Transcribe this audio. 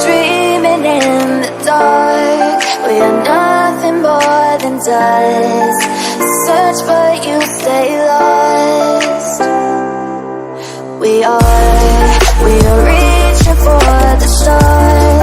dreaming in the dark. We are nothing more than dust. Search but you stay lost. We are reaching for the stars.